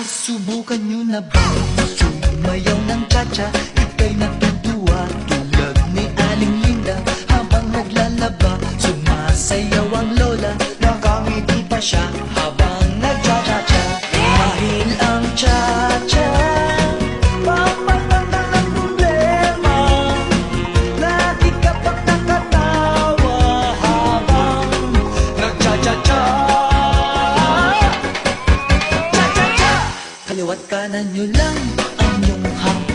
Nasubukan nyo na ba sumayaw ng cha-cha? Ika'y natutuwa tulad ni Aling Linda. Habang naglalaba, sumasayaw ang lola. Nakangiti pa siya habang nagcha-cha-cha. Dahil ang cha-cha pampatanggal ng problema. Lagi ka pang nakatawa habang nagcha-cha-cha. Kaliwat kanan nyo lang ang iyong hapon.